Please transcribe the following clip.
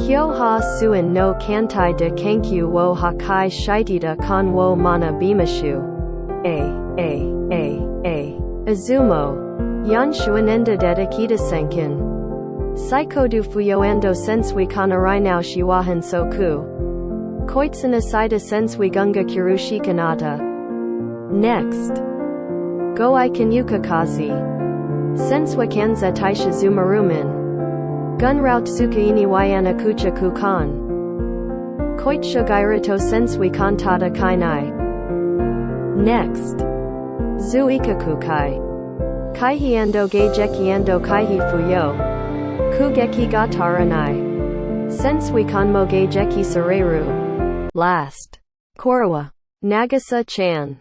Hyo ha suen no kantai de kankyu wo hakai shitita kan wo mana bimashu. Azumo. Yan shuanenda dedakita senkin. Saikodu fuyoando sensui kanarai nao shiwahan soku. Koitsuna saida sensui gunga kirushi kanata. Next. Go ikan yukakazi. Senswa kanza taisha zumaruman. Gun route tsukaini wayana kucha kukan. Koitsha gairito sensui kantata kainai. Next. Zu ikakukai. Kaihiando geijekiando kaihi fuyo. Kugeki ga taranai. Sensui kanmo geijeki sareru. Last. Korawa. Nagasa chan.